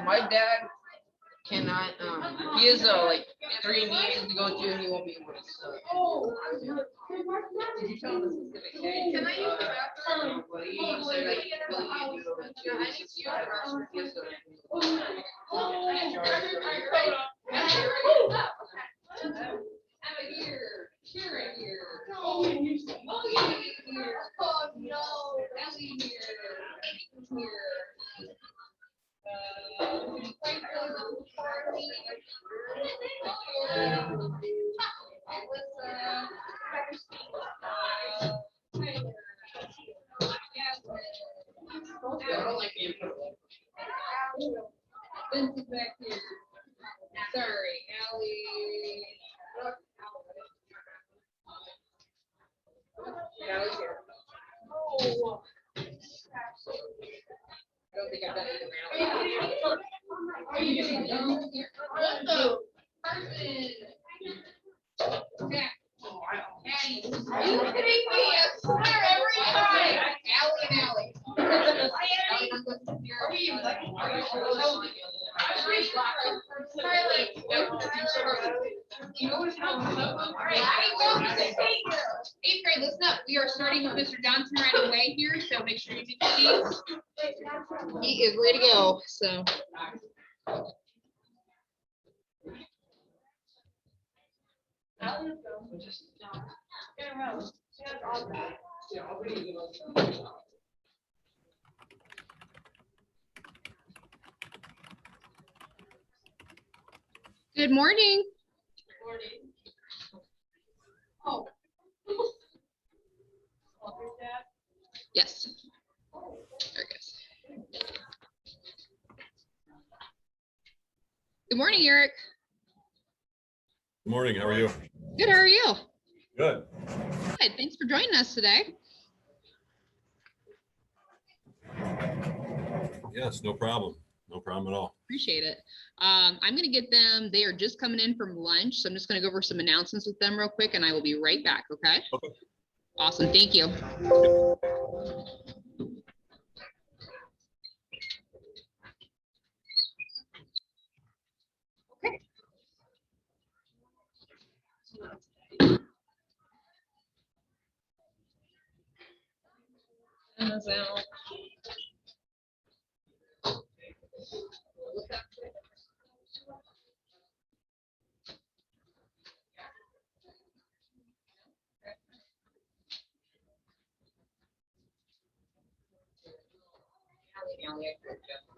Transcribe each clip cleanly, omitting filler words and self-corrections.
My dad cannot. He has like 3 meetings to go to, and he won't be able to. Did you tell him the specific day? Can I use the bathroom? Well, he said that he really can't do it over 2 weeks. He has to. Here, right here. Oh, yeah, here. Oh, no. Ellie here. Here. Vince is back here. Sorry, Allie. Allie's here. Oh. I don't think I've done it around. Are you doing here? What the person? Yeah. Addie, you kidding me? I swear every time. Allie and Allie. Are we like? Are you sure? You know what's happening? All right, eighth grade, listen up. We are starting with Mr. Johnson right away here, so make sure you get your seats. He is ready to go. So. Good morning. Good morning. Oh. Yes. There it goes. Good morning, Eric. Good morning. How are you? Good. How are you? Good. Good. Thanks for joining us today. Yes, no problem. No problem at all. Appreciate it. I'm going to get them. They are just coming in from lunch, so I'm just going to go over some announcements with them real quick, and I will be right back. Okay. Okay. Awesome. Thank you. Okay.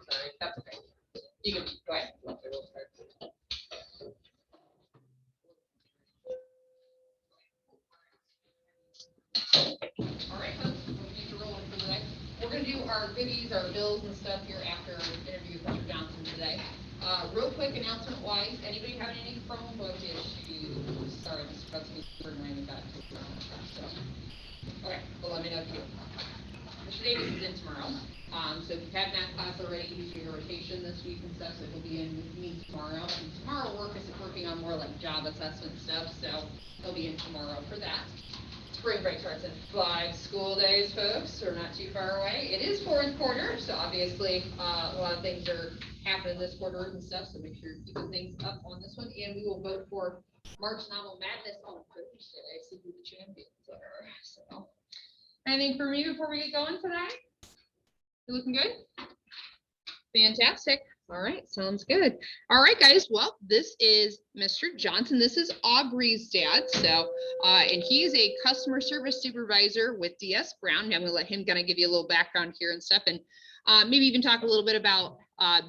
Sorry, that's okay. You can go ahead. All right, folks, we'll get you rolling for the next. We're going to do our goodies, our bills and stuff here after interview with Mr. Johnson today. Real quick announcement wise, anybody have any Chromebook issues? Sorry, Mr. Butsky, we're going to got to. So, okay, well, let me know if you do. Mr. Davis is in tomorrow. So if you have that class already, he's doing a rotation this week and stuff, so he'll be in with me tomorrow. And tomorrow work is working on more like job assessment stuff, so he'll be in tomorrow for that. Spring break starts in 5 school days, folks, or not too far away. It is 4th quarter, so obviously a lot of things are happening this quarter and stuff, so make sure you're keeping things up on this one. And we will vote for March Novel Madness on Thursday, see who the champions are. So, anything for me before we get going tonight? You looking good? Fantastic. All right, sounds good. All right, guys. Well, this is Mr. Johnson. This is Aubrey's dad. So, and he is a customer service supervisor with DS Brown. I'm going to let him kind of give you a little background here and stuff, and maybe even talk a little bit about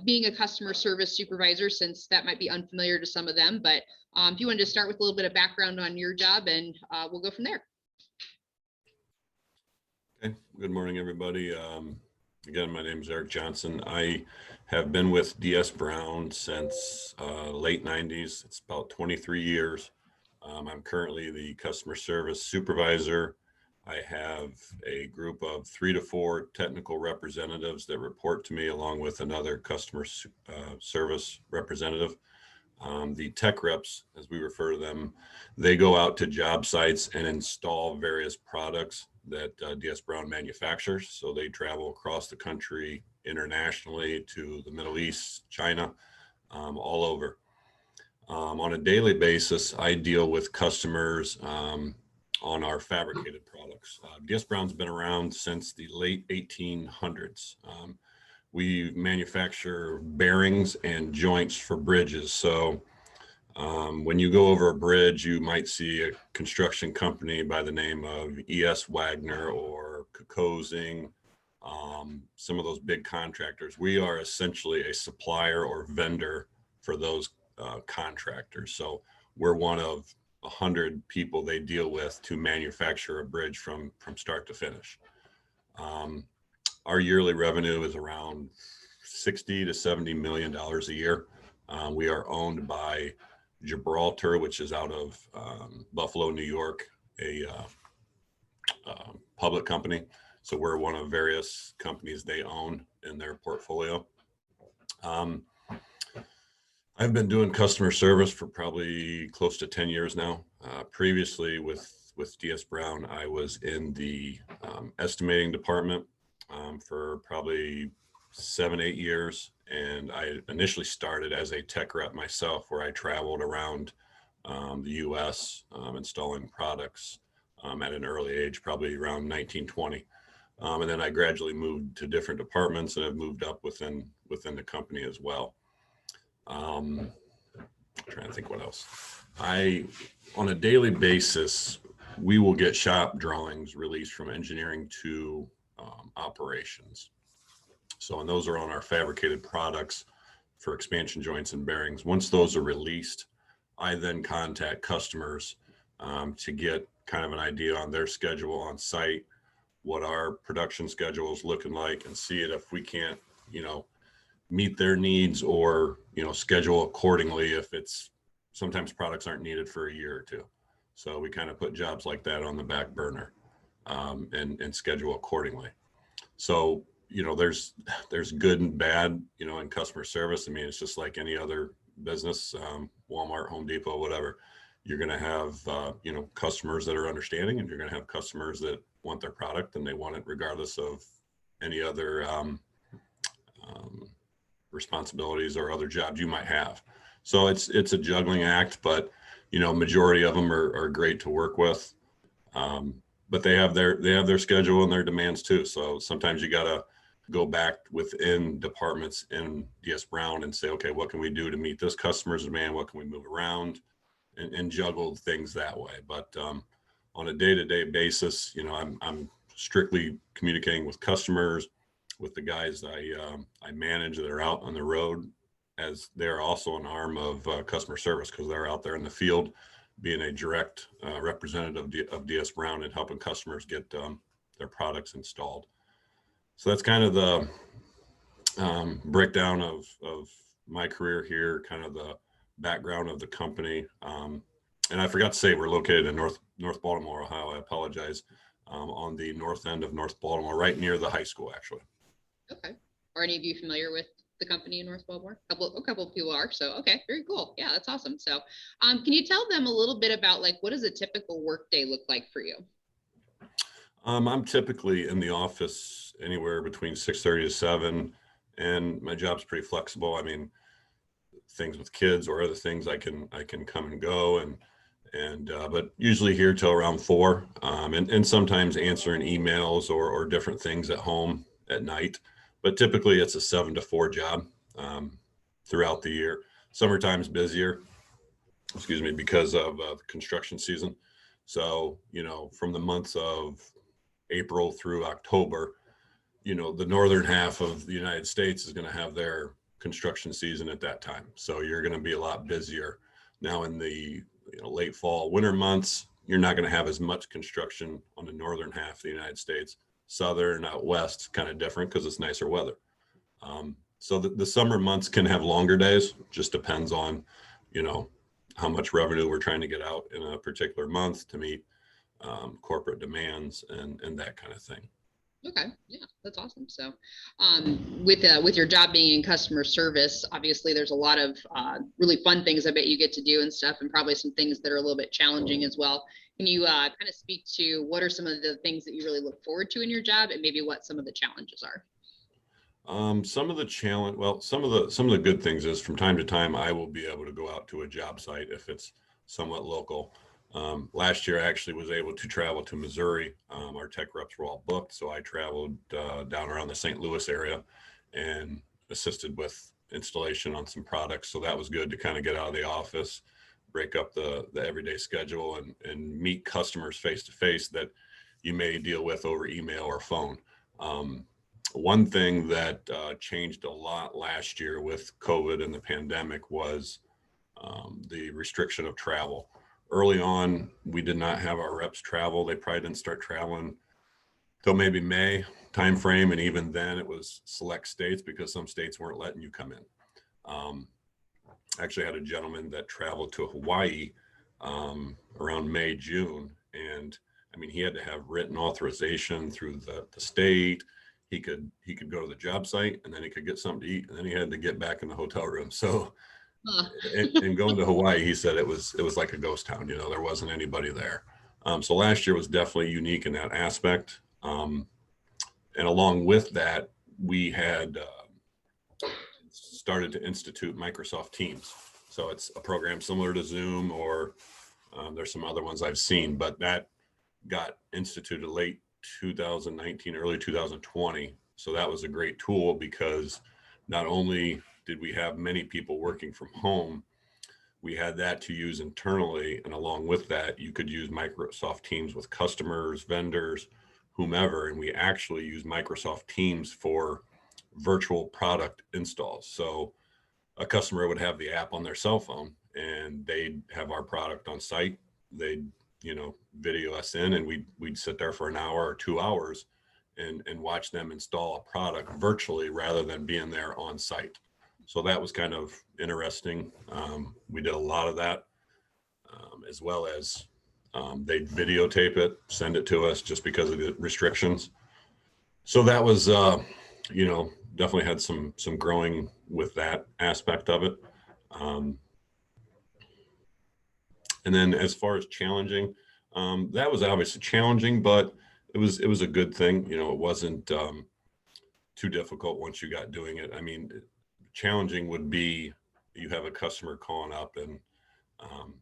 being a customer service supervisor, since that might be unfamiliar to some of them. But if you wanted to start with a little bit of background on your job, and we'll go from there. Okay. Good morning, everybody. Again, my name is Eric Johnson. I have been with DS Brown since late 90s. It's about 23 years. I'm currently the customer service supervisor. I have a group of 3 to 4 technical representatives that report to me, along with another customer service representative. The tech reps, as we refer to them, they go out to job sites and install various products that DS Brown manufactures. So they travel across the country, internationally, to the Middle East, China, all over. On a daily basis, I deal with customers on our fabricated products. DS Brown's been around since the late 1800s. We manufacture bearings and joints for bridges. So when you go over a bridge, you might see a construction company by the name of E.S. Wagner or Kokosing, some of those big contractors. We are essentially a supplier or vendor for those contractors. So we're one of 100 people they deal with to manufacture a bridge from start to finish. Our yearly revenue is around 60 to 70 million dollars a year. We are owned by Gibraltar, which is out of Buffalo, New York, a public company. So we're one of various companies they own in their portfolio. I've been doing customer service for probably close to 10 years now. Previously with DS Brown, I was in the estimating department for probably 7-8 years. And I initially started as a tech rep myself, where I traveled around the US installing products at an early age, probably around 1920. And then I gradually moved to different departments and have moved up within the company as well. I'm trying to think what else. On a daily basis, we will get shop drawings released from engineering to operations. So, and those are on our fabricated products for expansion joints and bearings. Once those are released, I then contact customers to get kind of an idea on their schedule on site, what our production schedule is looking like, and see it if we can't, meet their needs or, schedule accordingly if it's sometimes products aren't needed for a year or two. So we kind of put jobs like that on the back burner and schedule accordingly. So, there's good and bad, in customer service. I mean, it's just like any other business, Walmart, Home Depot, whatever. You're going to have, customers that are understanding, and you're going to have customers that want their product and they want it regardless of any other responsibilities or other jobs you might have. So it's a juggling act, but majority of them are great to work with. But they have their schedule and their demands too. So sometimes you gotta go back within departments in DS Brown and say, okay, what can we do to meet this customer's demand? What can we move around and juggle things that way? But on a day-to-day basis, I'm strictly communicating with customers, with the guys I manage that are out on the road, as they're also an arm of customer service, because they're out there in the field being a direct representative of DS Brown and helping customers get their products installed. So that's kind of the breakdown of my career here, kind of the background of the company. And I forgot to say, we're located in North Baltimore, Ohio. I apologize. On the north end of North Baltimore, right near the high school, actually. Okay. Are any of you familiar with the company in North Baltimore? A couple of people are. So, okay, very cool. Yeah, that's awesome. So, can you tell them a little bit about what does a typical work day look like for you? I'm typically in the office anywhere between 6:30 to 7, and my job's pretty flexible. I mean, things with kids or other things, I can come and go, and but usually here till around 4, and sometimes answering emails or different things at home at night. But typically it's a 7 to 4 job throughout the year. Summertime's busier, because of the construction season. So, from the months of April through October, the northern half of the United States is going to have their construction season at that time. So you're going to be a lot busier. Now in the late fall, winter months, you're not going to have as much construction on the northern half of the United States. Southern, out west, kind of different because it's nicer weather. So the summer months can have longer days. Just depends on, how much revenue we're trying to get out in a particular month to meet corporate demands and that kind of thing. Okay, yeah, that's awesome. So, with your job being in customer service, obviously there's a lot of really fun things I bet you get to do and stuff, and probably some things that are a little bit challenging as well. Can you kind of speak to what are some of the things that you really look forward to in your job, and maybe what some of the challenges are? Some of the challenge, well, some of the good things is from time to time I will be able to go out to a job site if it's somewhat local. Last year I actually was able to travel to Missouri. Our tech reps were all booked, so I traveled down around the St. Louis area and assisted with installation on some products. So that was good to kind of get out of the office, break up the everyday schedule, and meet customers face to face that you may deal with over email or phone. One thing that changed a lot last year with COVID and the pandemic was the restriction of travel. Early on, we did not have our reps travel. They probably didn't start traveling till maybe May timeframe, and even then, it was select states because some states weren't letting you come in. Um, Actually, had a gentleman that traveled to Hawaii around May, June, and I mean, he had to have written authorization through the state. He could go to the job site and then he could get something to eat and then he had to get back in the hotel room. So, Huh. and going to Hawaii, he said it was like a ghost town. You know, there wasn't anybody there. So last year was definitely unique in that aspect. And along with that, we had started to institute Microsoft Teams. So it's a program similar to Zoom, or there's some other ones I've seen, but that got instituted late 2019, early 2020. So that was a great tool because not only did we have many people working from home, we had that to use internally. And along with that, you could use Microsoft Teams with customers, vendors, whomever. And we actually use Microsoft Teams for virtual product installs. So a customer would have the app on their cell phone and they'd have our product on site. They'd, video us in and we'd sit there for an hour or 2 hours and watch them install a product virtually rather than being there on site. So that was kind of interesting. We did a lot of that, as well as they'd videotape it, send it to us just because of the restrictions. So that was, definitely had some growing with that aspect of it. Um, and then as far as challenging, that was obviously challenging, but it was a good thing. It wasn't too difficult once you got doing it. I mean, challenging would be you have a customer calling up and um,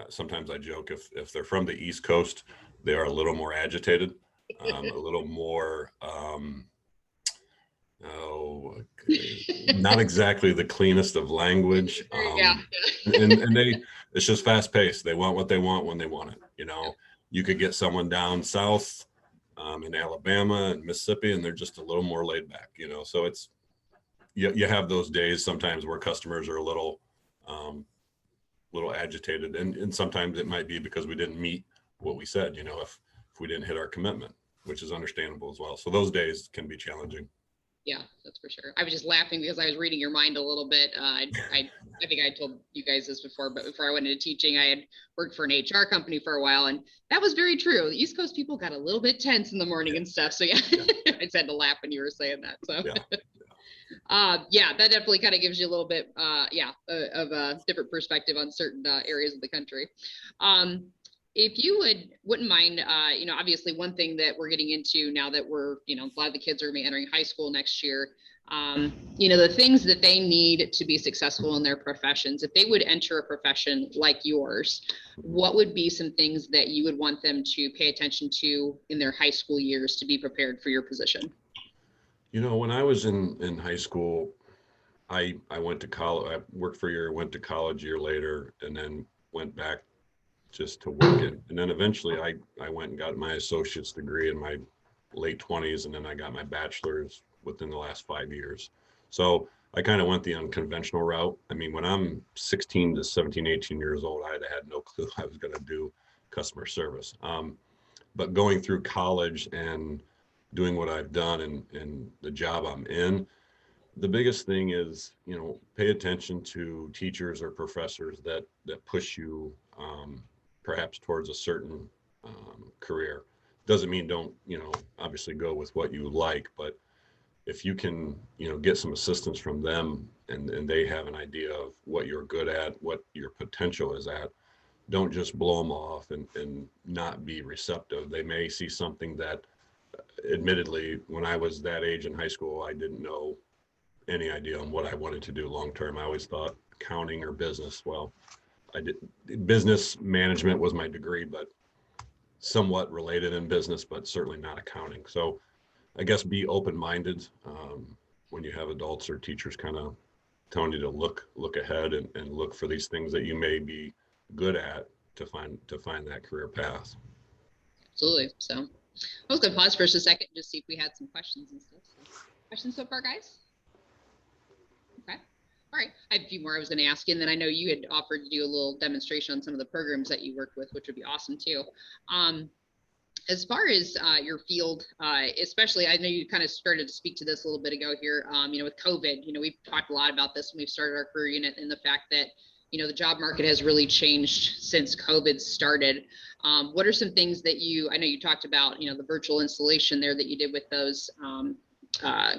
sometimes I joke if they're from the East Coast, they are a little more agitated, a little more oh, not exactly the cleanest of language. Yeah. And it's just fast paced. They want what they want when they want it. You could get someone down south in Alabama and Mississippi, and they're just a little more laid back. So it's you have those days sometimes where customers are um, little agitated, and sometimes it might be because we didn't meet what we said. If we didn't hit our commitment, which is understandable as well. So those days can be challenging. Yeah, that's for sure. I was just laughing because I was reading your mind a little bit. I think I told you guys this before, but before I went into teaching, I had worked for an HR company for a while, and that was very true. The East Coast people got a little bit tense in the morning and stuff. So yeah, Yeah. I just had to laugh when you were saying that. So Yeah. yeah, that definitely kind of gives you a little bit, of a different perspective on certain areas of the country. Um, if you wouldn't mind, obviously one thing that we're getting into now that we're, a lot of the kids are going to be entering high school next year. The things that they need to be successful in their professions, if they would enter a profession like yours, what would be some things that you would want them to pay attention to in their high school years to be prepared for your position? When I was in high school, I went to college. I worked for a year, went to college a year later, and then went back just to work it. And then eventually I went and got my associate's degree in my late 20s, and then I got my bachelor's within the last 5 years. So I kind of went the unconventional route. I mean, when I'm 16 to 17, 18 years old, I had no clue I was going to do customer service. But going through college and doing what I've done and the job I'm in, the biggest thing is, pay attention to teachers or professors that push you perhaps towards a certain career. Doesn't mean don't, obviously go with what you like, but if you can, get some assistance from them and they have an idea of what you're good at, what your potential is at, don't just blow them off and not be receptive. They may see something that, admittedly, when I was that age in high school, I didn't know any idea on what I wanted to do long term. I always thought accounting or business. Well, I did business management was my degree, but somewhat related in business, but certainly not accounting. So I guess be open-minded when you have adults or teachers kind of telling you to look ahead and look for these things that you may be good at to find that career path. Absolutely. So I was going to pause for just a second, just see if we had some questions and stuff. So, questions so far, guys? Okay. All right. I have a few more I was going to ask you, and then I know you had offered to do a little demonstration on some of the programs that you work with, which would be awesome too. As far as your field, especially, I know you kind of started to speak to this a little bit ago here, with COVID, we've talked a lot about this when we've started our career unit, and the fact that, the job market has really changed since COVID started. What are some things that I know you talked about, the virtual installation there that you did with those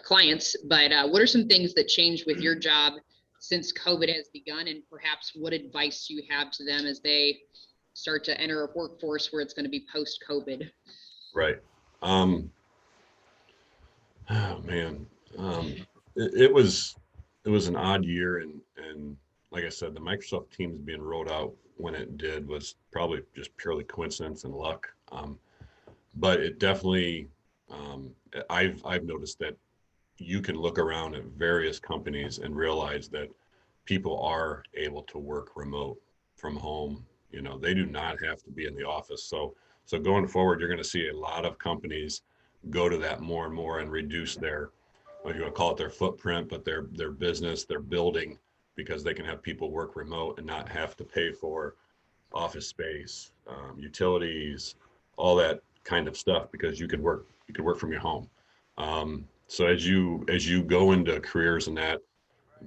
clients, but what are some things that changed with your job since COVID has begun, and perhaps what advice you have to them as they start to enter a workforce where it's going to be post-COVID? Right. Oh man. It was an odd year, and like I said, the Microsoft Teams being rolled out when it did was probably just purely coincidence and luck. But it definitely, I've noticed that you can look around at various companies and realize that people are able to work remote from home. They do not have to be in the office. So going forward, you're going to see a lot of companies go to that more and more and reduce their, what you want to call it, their footprint, but their business, their building, because they can have people work remote and not have to pay for office space, utilities, all that kind of stuff, because you could work from your home. So as you go into careers and that,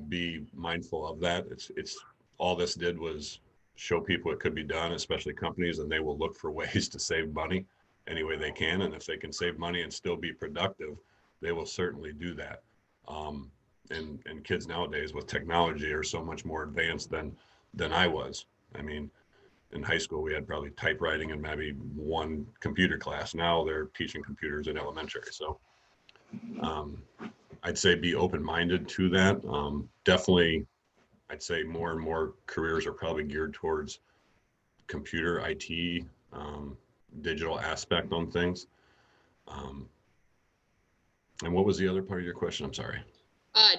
be mindful of that. It's all this did was show people it could be done, especially companies, and they will look for ways to save money any way they can. And if they can save money and still be productive, they will certainly do that. And kids nowadays with technology are so much more advanced than I was. I mean, in high school, we had probably typewriting and maybe one computer class. Now they're teaching computers in elementary. So I'd say be open-minded to that. Definitely, I'd say more and more careers are probably geared towards computer, IT, digital aspect on things. And what was the other part of your question? I'm sorry.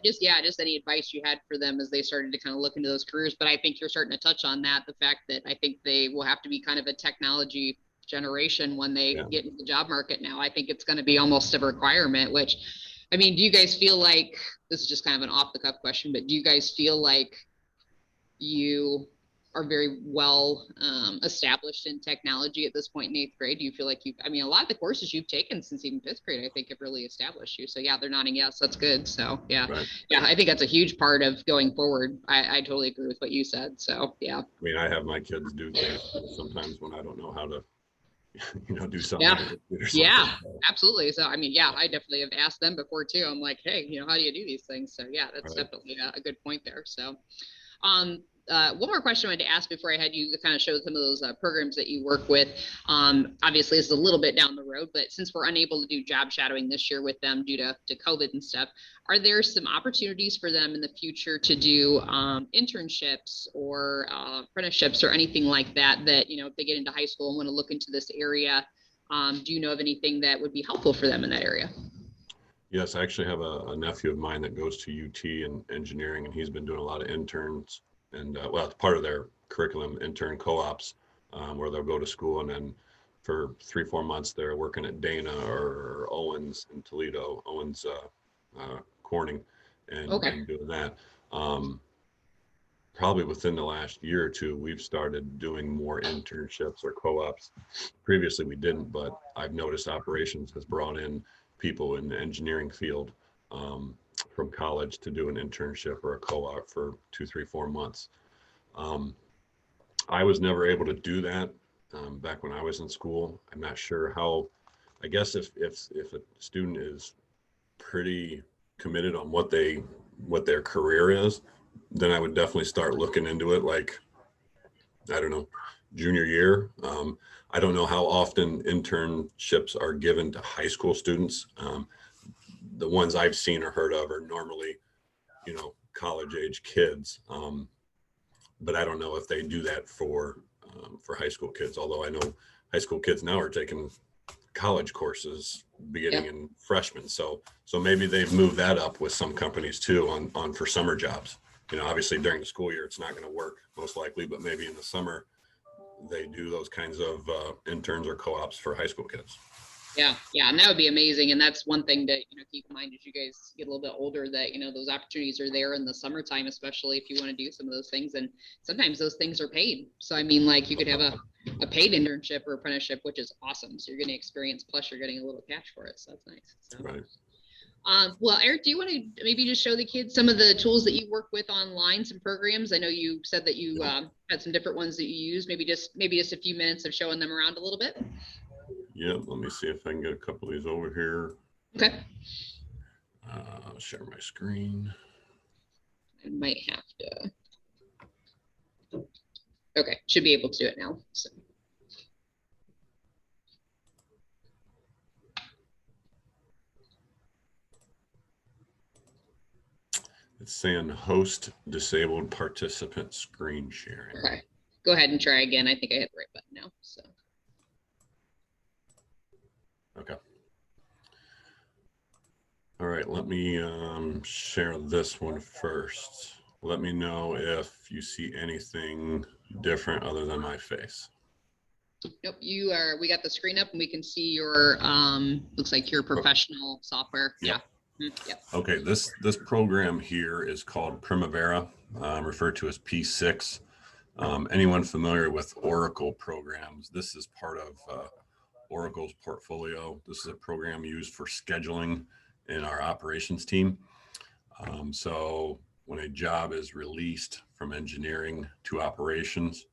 Just any advice you had for them as they started to kind of look into those careers. But I think you're starting to touch on that, the fact that I think they will have to be kind of a technology generation when they get into the job market now. I think it's going to be almost a requirement, which, I mean, do you guys feel like, this is just kind of an off the cuff question, but do you guys feel like you are very well established in technology at this point in 8th grade? Do you feel like a lot of the courses you've taken since even 5th grade, I think, have really established you. So yeah, they're nodding yes, that's good. So yeah, right. Yeah, I think that's a huge part of going forward. I totally agree with what you said. So yeah. I mean, I have my kids do things sometimes when I don't know how to, do something. Yeah, absolutely. So, I mean, yeah, I definitely have asked them before too. I'm like, hey, how do you do these things? So yeah, that's definitely a good point there. So, one more question I wanted to ask before I had you kind of show some of those programs that you work with. Obviously, this is a little bit down the road, but since we're unable to do job shadowing this year with them due to COVID and stuff, are there some opportunities for them in the future to do internships or apprenticeships or anything like that, if they get into high school and want to look into this area, do you know of anything that would be helpful for them in that area? Yes, I actually have a nephew of mine that goes to UT in engineering, and he's been doing a lot of interns. And it's part of their curriculum, intern co-ops, where they'll go to school and then for 3-4 months they're working at Dana or Owens in Toledo, Owens Corning, and doing that. Probably within the last year or two, we've started doing more internships or co-ops. Previously we didn't, but I've noticed operations has brought in people in the engineering field from college to do an internship or a co-op for 2, 3, 4 months. I was never able to do that back when I was in school. I'm not sure how I guess if a student is pretty committed on what their career is, then I would definitely start looking into it. Like, I don't know, junior year. I don't know how often internships are given to high school students. The ones I've seen or heard of are normally, college age kids. But I don't know if they do that for high school kids. Although I know high school kids now are taking college courses beginning in freshmen. So maybe they've moved that up with some companies too on for summer jobs. Obviously during the school year, it's not going to work most likely, but maybe in the summer they do those kinds of interns or co-ops for high school kids. Yeah, and that would be amazing. And that's one thing to keep in mind as you guys get a little bit older, that those opportunities are there in the summertime, especially if you want to do some of those things. And sometimes those things are paid. So I mean, like, you could have a paid internship or apprenticeship, which is awesome. So you're getting experience, plus you're getting a little cash for it. So that's nice. So. Right. Well, Eric, do you want to maybe just show the kids some of the tools that you work with online, some programs? I know you said that you had some different ones that you use. Maybe just a few minutes of showing them around a little bit. Yeah, let me see if I can get a couple of these over here. Okay. Share my screen. I might have to. Okay, should be able to do it now. So. It's saying host disabled participant screen sharing. Okay, go ahead and try again. I think I hit the right button now. So. Okay. All right, let me share this one first. Let me know if you see anything different other than my face. Nope, we got the screen up and we can see your, looks like your professional software. Yep. Yeah. Yep. Okay, this program here is called Primavera, referred to as P6. Anyone familiar with Oracle programs? This is part of Oracle's portfolio. This is a program used for scheduling in our operations team. So when a job is released from engineering to operations,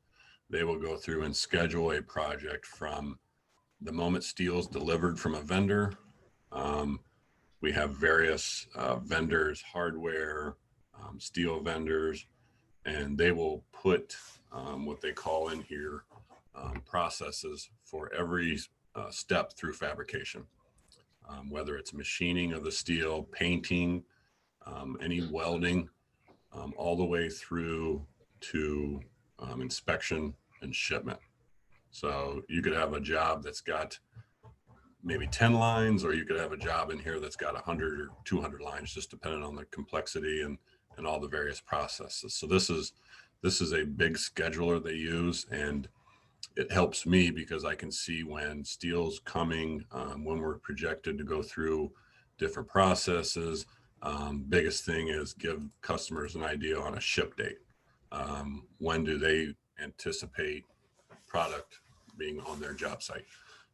they will go through and schedule a project from the moment steel is delivered from a vendor. We have various vendors, hardware, steel vendors, and they will put what they call in here processes for every step through fabrication, whether it's machining of the steel, painting, any welding, all the way through to inspection and shipment. So you could have a job that's got maybe 10 lines, or you could have a job in here that's got 100 or 200 lines, just depending on the complexity and all the various processes. So this is a big scheduler they use, and it helps me because I can see when steel's coming, when we're projected to go through different processes. Biggest thing is give customers an idea on a ship date. When do they anticipate product being on their job site?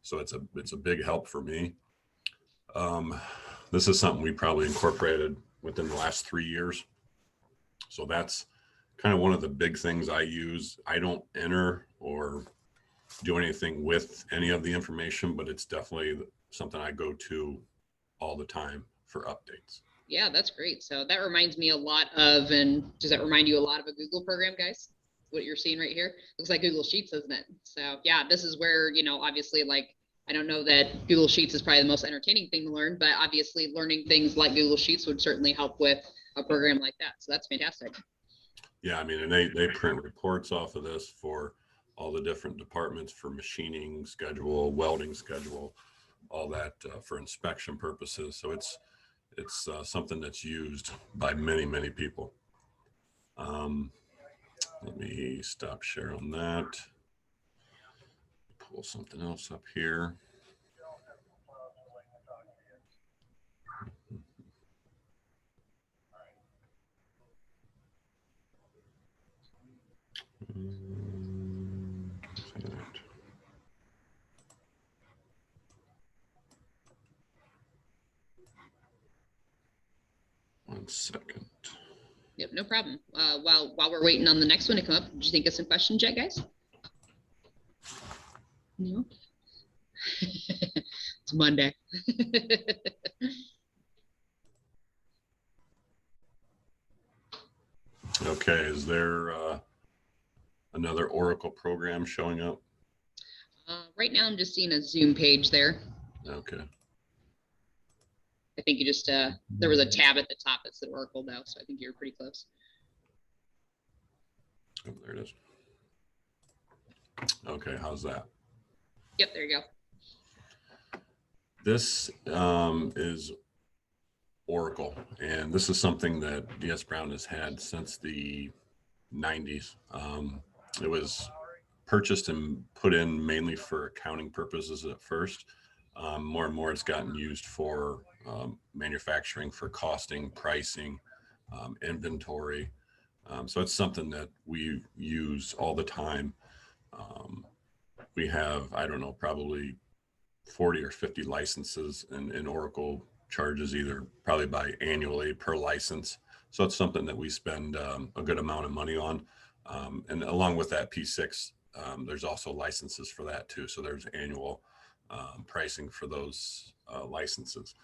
So it's a big help for me. This is something we probably incorporated within the last 3 years. So that's kind of one of the big things I use. I don't enter or do anything with any of the information, but it's definitely something I go to all the time for updates. Yeah, that's great. So that reminds me a lot of, and does that remind you a lot of a Google program, guys? What you're seeing right here looks like Google Sheets, doesn't it? So yeah, this is where, obviously, like, I don't know that Google Sheets is probably the most entertaining thing to learn, but obviously learning things like Google Sheets would certainly help with a program like that. So that's fantastic. Yeah, I mean, and they print reports off of this for all the different departments, for machining schedule, welding schedule, all that for inspection purposes. So it's something that's used by many, many people. Let me stop sharing that. Pull something else up here. One second. Yep, no problem. While we're waiting on the next one to come up, did you think of some questions yet, guys? No. It's Monday. Okay, is there another Oracle program showing up? Right now, I'm just seeing a Zoom page there. Okay. I think you just, there was a tab at the top that said Oracle though, so I think you're pretty close. Oh, there it is. Okay, how's that? Yep, there you go. This is Oracle, and this is something that DS Brown has had since the 90s. It was purchased and put in mainly for accounting purposes at first. More and more it's gotten used for manufacturing, for costing, pricing, inventory. So it's something that we use all the time. We have, I don't know, probably 40 or 50 licenses, and Oracle charges either probably by annually per license. So it's something that we spend a good amount of money on. And along with that P6, there's also licenses for that too. So there's annual pricing for those licenses.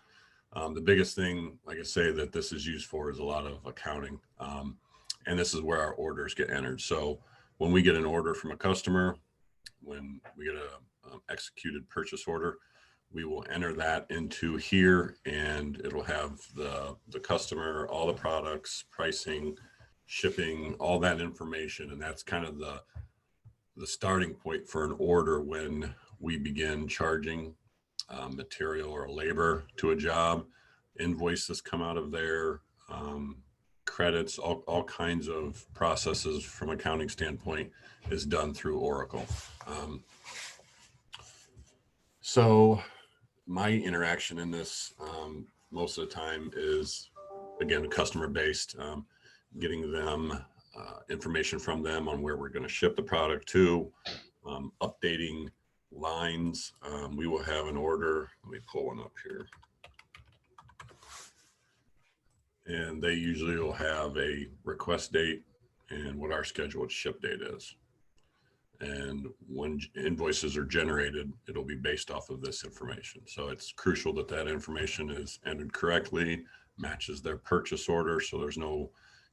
The biggest thing, like I say, that this is used for is a lot of accounting. And this is where our orders get entered. So when we get an order from a customer, when we get a executed purchase order, we will enter that into here, and it'll have the customer, all the products, pricing, shipping, all that information. And that's kind of the starting point for an order when we begin charging material or labor to a job. Invoices come out of there, credits, all kinds of processes from accounting standpoint is done through Oracle. So my interaction in this most of the time is, again, customer based, getting them information from them on where we're going to ship the product to, updating lines. We will have an order. Let me pull one up here. And they usually will have a request date and what our scheduled ship date is. And when invoices are generated, it'll be based off of this information. So it's crucial that that information is entered correctly, matches their purchase order, so there's no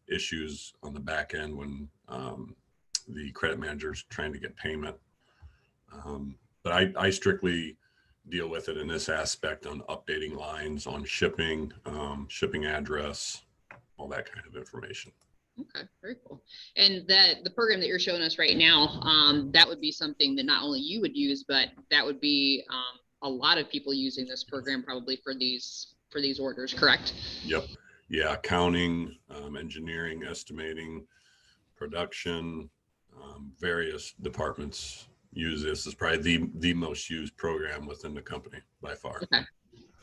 issues on the back end when the credit manager is trying to get payment. But I strictly deal with it in this aspect on updating lines, on shipping, shipping address, all that kind of information. Okay, very cool. And the program that you're showing us right now, that would be something that not only you would use, but that would be a lot of people using this program probably for these orders, correct? Yep. Yeah, accounting, engineering, estimating, production, various departments use this. Is probably the most used program within the company by far. Okay.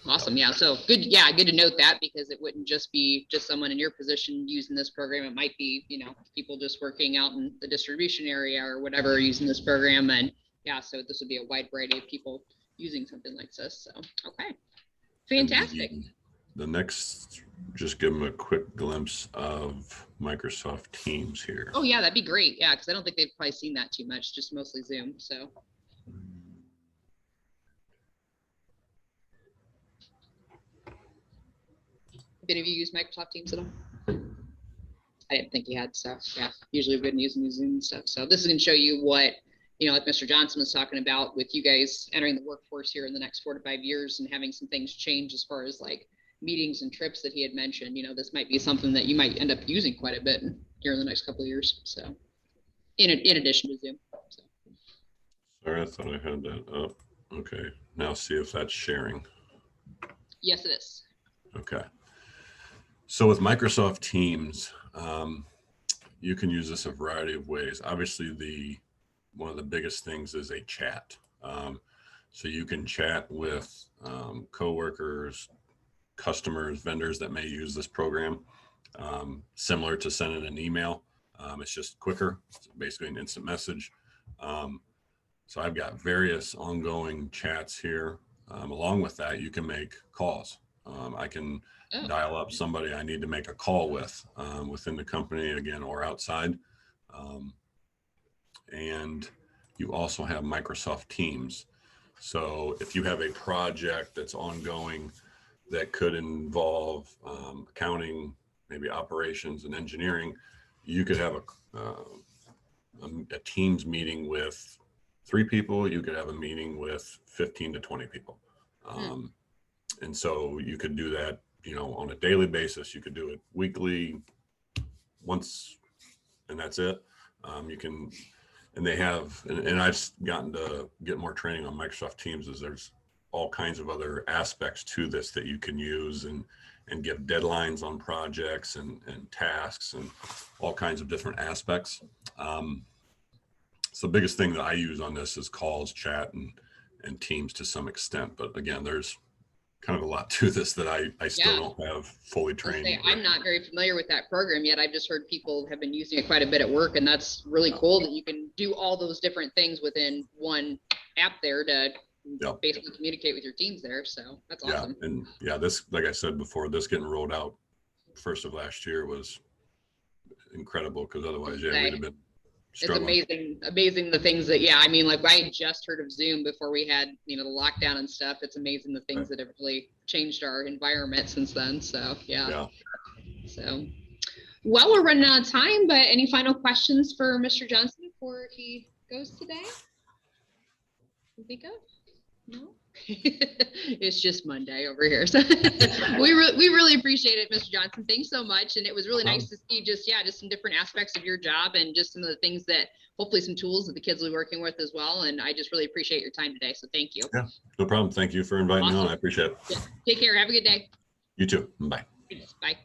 Awesome. Yeah. So good. Yeah. Good to note that, because it wouldn't just be someone in your position using this program. It might be, people just working out in the distribution area or whatever using this program. And yeah, so this would be a wide variety of people using something like this. So, okay. Fantastic. The next, just give them a quick glimpse of Microsoft Teams here. Oh yeah, that'd be great. Yeah. Cause I don't think they've probably seen that too much, just mostly Zoom. So. Any of you use Microsoft Teams at all? I didn't think you had, so yeah, usually we've been using Zoom and stuff. So this is going to show you what, like Mr. Johnson was talking about with you guys entering the workforce here in the next 4 to 5 years and having some things change as far as like meetings and trips that he had mentioned. This might be something that you might end up using quite a bit here in the next couple of years. So in addition to Zoom. So. Sorry, I thought I had that up. Okay, now see if that's sharing. Yes, it is. Okay. So with Microsoft Teams, you can use this a variety of ways. Obviously, one of the biggest things is a chat. So you can chat with coworkers, customers, vendors that may use this program, similar to sending an email. It's just quicker. It's basically an instant message. So I've got various ongoing chats here. Along with that, you can make calls. I can dial up somebody I need to make a call with within the company, again, or outside. And you also have Microsoft Teams. So if you have a project that's ongoing that could involve accounting, maybe operations and engineering, you could have a Teams meeting with 3 people. You could have a meeting with 15 to 20 people. And so you could do that, you know, on a daily basis. You could do it weekly, once, and that's it. You can, and they have, and I've gotten to get more training on Microsoft Teams, as there's all kinds of other aspects to this that you can use and give deadlines on projects and tasks and all kinds of different aspects. So the biggest thing that I use on this is calls, chat, and Teams to some extent. But again, there's kind of a lot to this that I still don't have fully trained. I'm not very familiar with that program yet. I've just heard people have been using it quite a bit at work, and that's really cool that you can do all those different things within one app there to basically communicate with your teams there. So that's awesome. And this, like I said before, this getting rolled out first of last year was incredible, because otherwise, we'd have been struggling. It's amazing the things that, I mean, like, I had just heard of Zoom before we had, you know, the lockdown and stuff. It's amazing the things that have really changed our environment since then. So, So, well, we're running out of time, but any final questions for Mr. Johnson before he goes today? You think of? No? It's just Monday over here. So we really appreciate it, Mr. Johnson. Thanks so much. And it was really nice to see just some different aspects of your job and just some of the things that, hopefully some tools that the kids will be working with as well. And I just really appreciate your time today. So thank you. Yeah, no problem. Thank you for inviting me on. I appreciate it. Yeah. Take care. Have a good day. You too. Bye. Thanks. Bye.